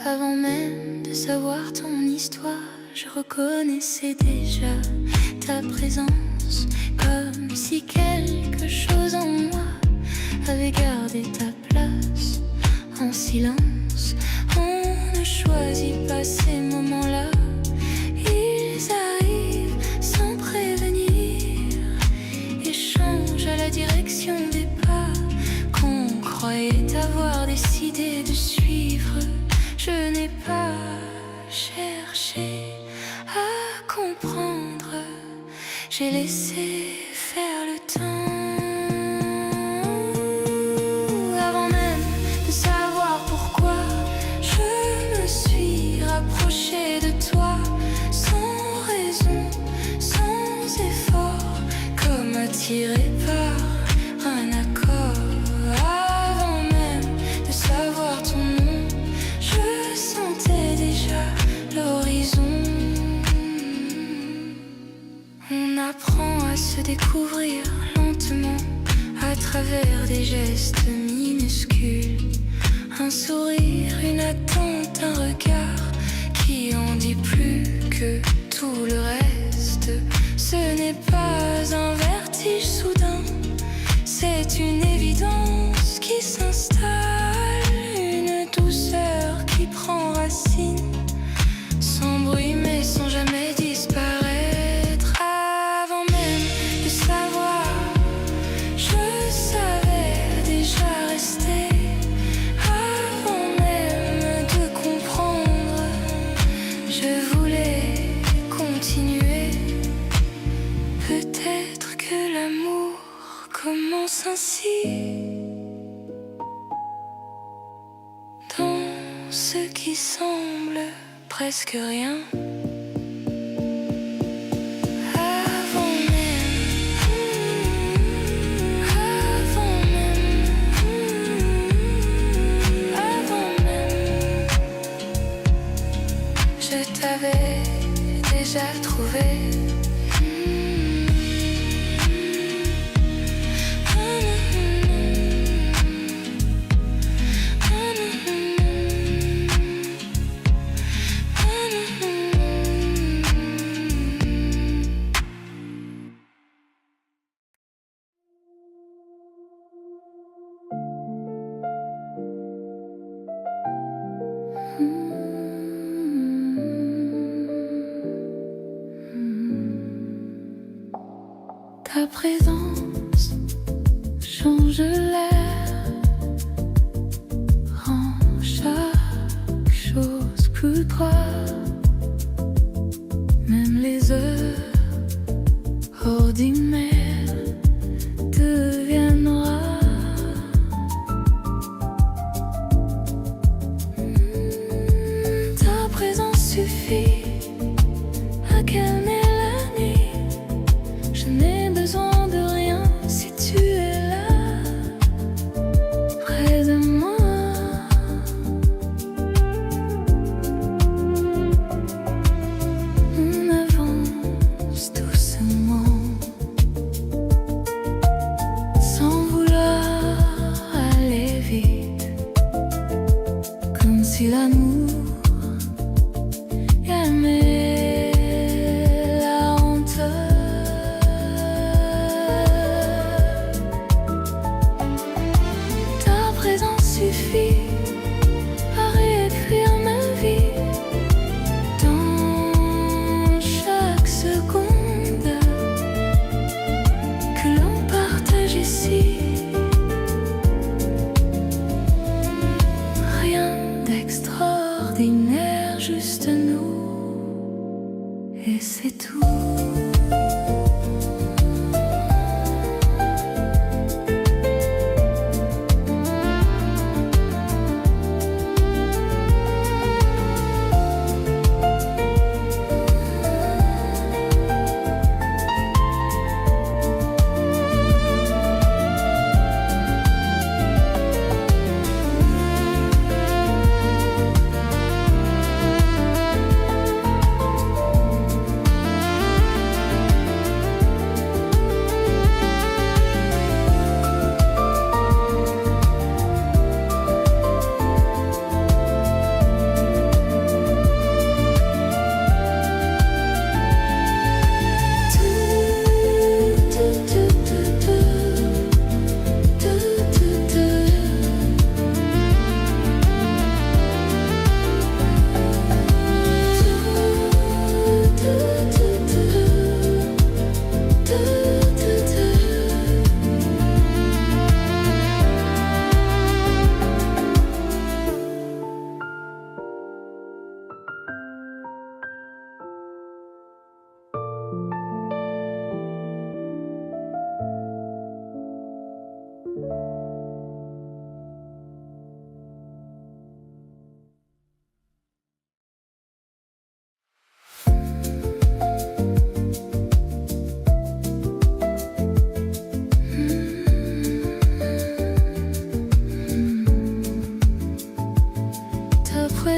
Avant même de savoir ton histoire, je reconnaissais déjà ta présence, comme si quelque chose en moi avait gardé ta place. En silence, on ne choisit pas ces moments-là. Ils arrivent sans prévenir et changent à la direction des pas qu'on croyait avoir décidé de suivre. Je n'ai pas cherché à comprendre, j'ai laissé faire le temps. Avant même de savoir pourquoi, je me suis rapprochée de toi, sans raison, sans effort, comme attirée par un accord. Avant même de savoir ton nom, je sentais déjà l'horizon. On apprend à se découvrir lentement à travers des gestes minuscules. Un sourire, une attente, un regard qui en dit plus que tout le reste. Ce n'est pas un vertige soudain, c'est une évidence qui s'installe, une douceur qui prend racine, sans bruit mais sans jamais disparaître. Avant même de savoir, je savais déjà rester. Avant même de comprendre, je voulais continuer. Peut-être que l'amour commence ainsi, dans ce qui semble presque rien. Je t'avais déjà trouvé. Ta présence change l'air, rend chaque chose plus droit. Même les heures ordinaires deviennent rares. Ta présence suffit à calmer la nuit. Je n'ai besoin de rien si tu es là, près de moi. On avance doucement, sans vouloir aller vite, comme si l'amour aimait la honte. Ta présence suffit à réécrire ma vie dans chaque seconde que l'on partage ici. Rien d'extraordinaire, juste nous, et c'est tout.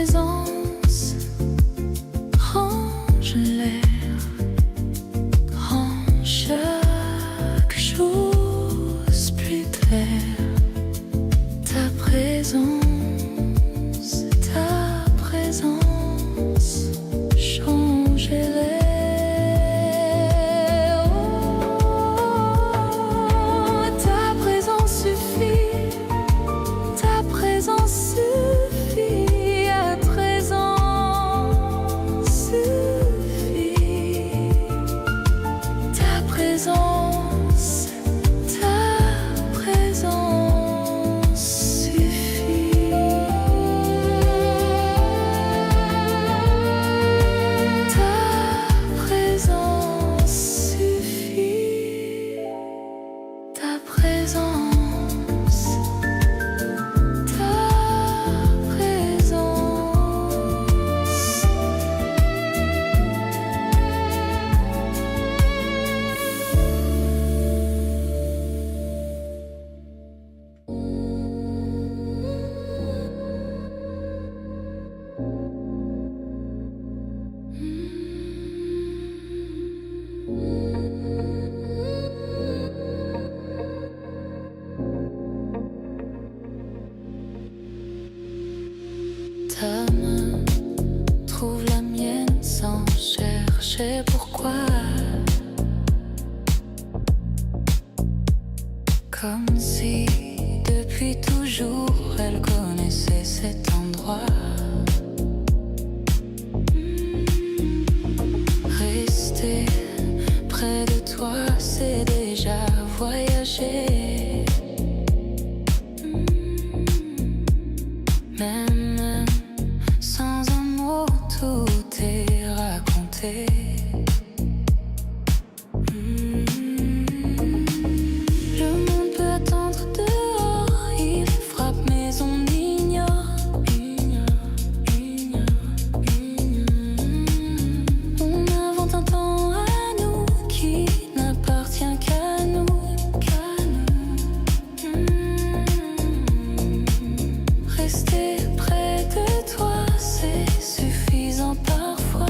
présence range l'air, rend chaque chose plus claire. Ta présence change l'air. Oh, ta présence suffit, ta présence suffit, à présent suffit. Ta présence suffit. Ta présence suffit. Ta présence, ta présence. Ta main trouve la mienne sans chercher pourquoi. Comme si depuis toujours elle connaissait cet endroit. Rester près de toi, c'est déjà voyager. Même sans un mot, tout est raconté. Le monde peut attendre dehors, il frappe mais on ignore. On invente un temps à nous qui n'appartient qu'à nous. Rester près de toi, c'est suffisant parfois.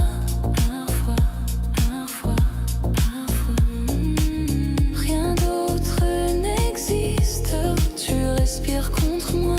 Rien d'autre n'existe, tu respires contre moi.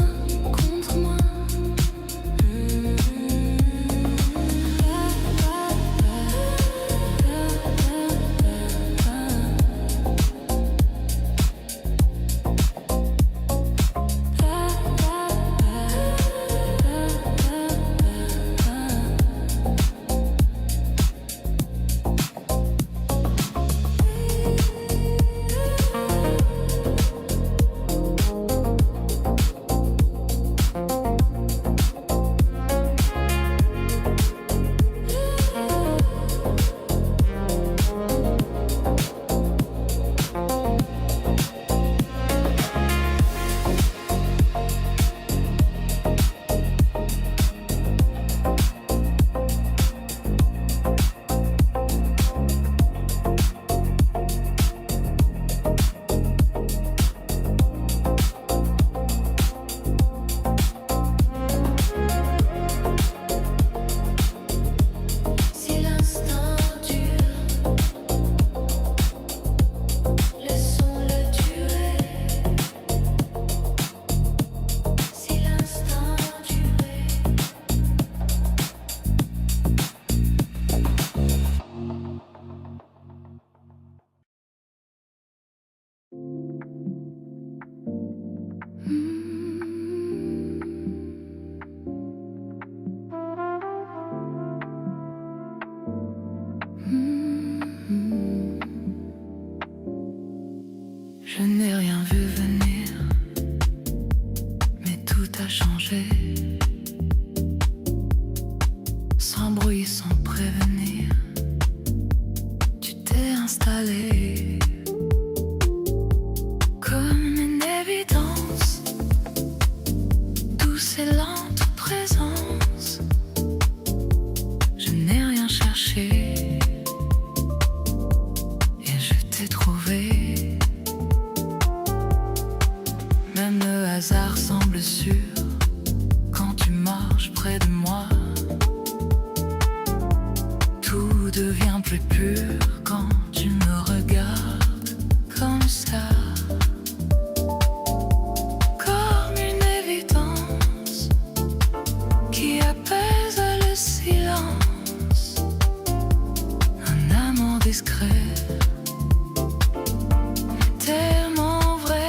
Je n'ai rien vu venir, mais tout a changé. Sans bruit, sans prévenir, tu t'es installé comme une évidence, douce et lente présence. Je n'ai rien cherché et je t'ai trouvé. Même le hasard semble sûr quand tu marches près de moi. devient plus pur quand tu me regardes comme ça. Comme une évidence qui apaise le silence. Un amour discret, tellement vrai.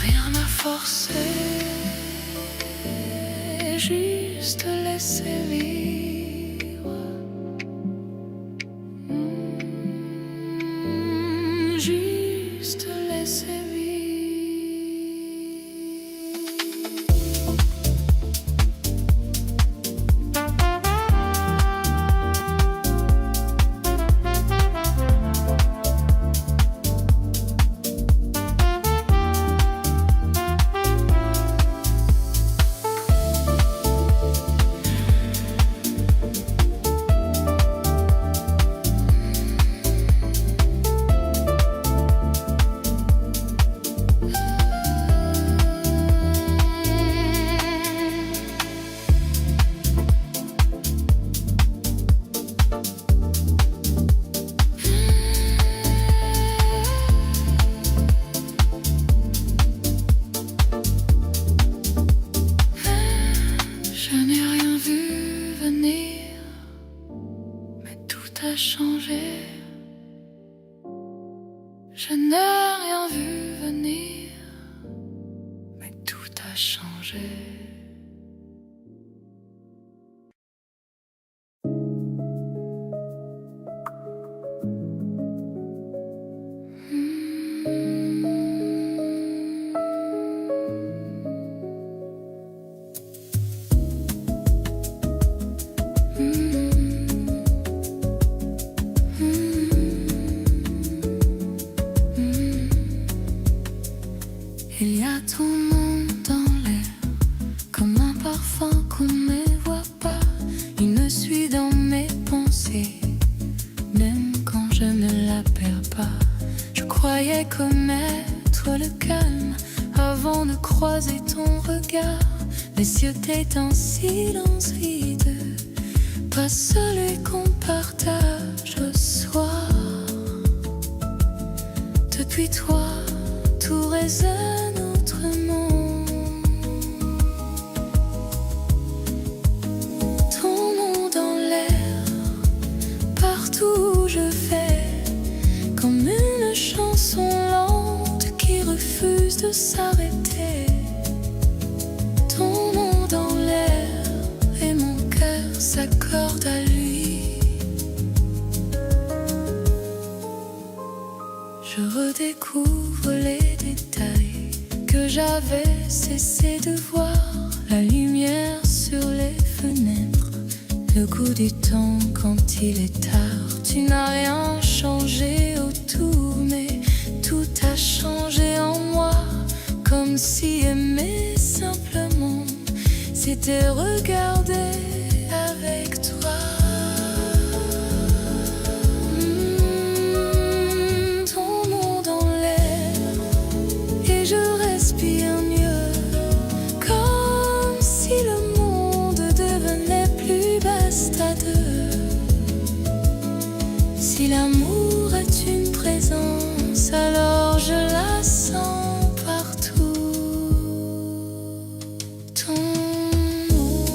Rien à forcer, juste laisser vivre. Juste laisser vivre. Je n'ai rien vu venir, mais tout a changé. Je n'ai rien vu venir, mais tout a changé. Il y a ton nom dans l'air, comme un parfum qu'on ne voit pas. Il me suit dans mes pensées, même quand je ne la perds pas. Je croyais connaître le calme avant de croiser ton regard. Les cieux étaient un silence vide, pas celui qu'on partage le soir. Depuis toi, tout résonne autrement. Ton nom dans l'air, partout où je vais, comme une chanson lente qui refuse de s'arrêter. Ton nom dans l'air et mon cœur s'accorde à lui. Je redécouvre les détails que j'avais cessé de voir. La lumière sur les fenêtres, le goût du temps quand il est tard. Tu n'as rien changé autour, mais tout a changé en moi. Comme si aimer simplement, c'était regarder avec toi. Je respire mieux, comme si le monde devenait plus vaste à deux. Si l'amour est une présence, alors je la sens partout. Ton nom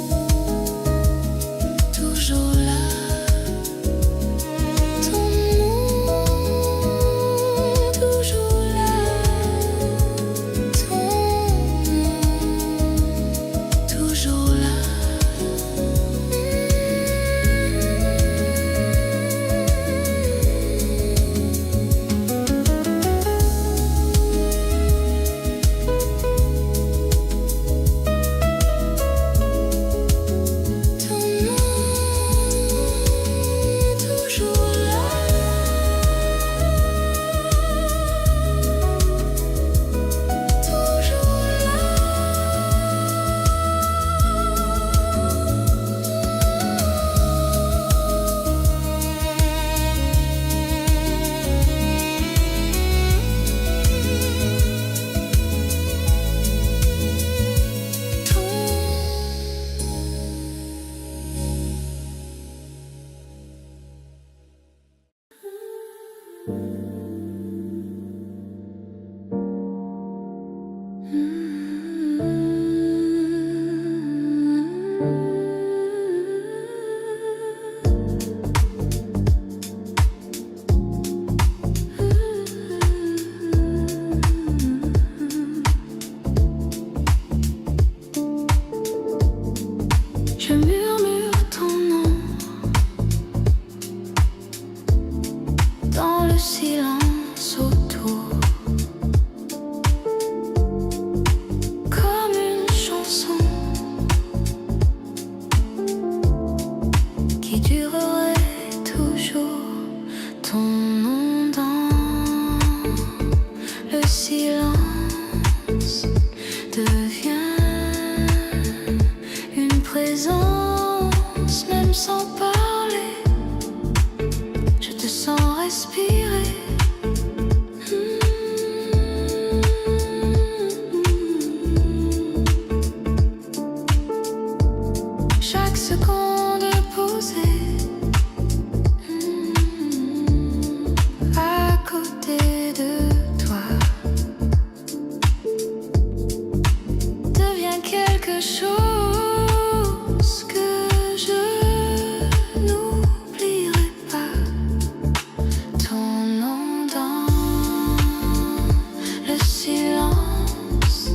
présence, même sans parler. Je te sens respirer. Chaque seconde posée à côté de toi devient quelque chose que je n'oublierai pas. Ton nom dans le silence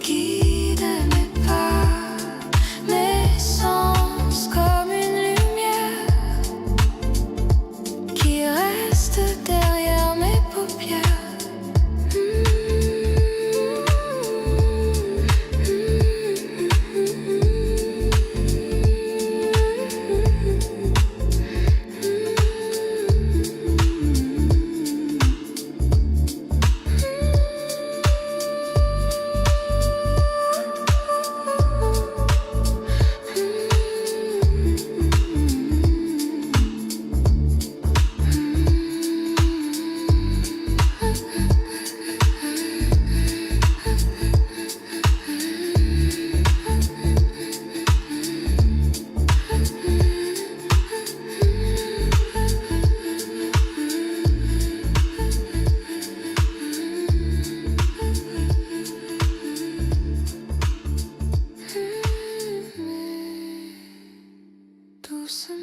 guide mes pas, mes sens comme une lumière qui reste derrière mes paupières. Doucement.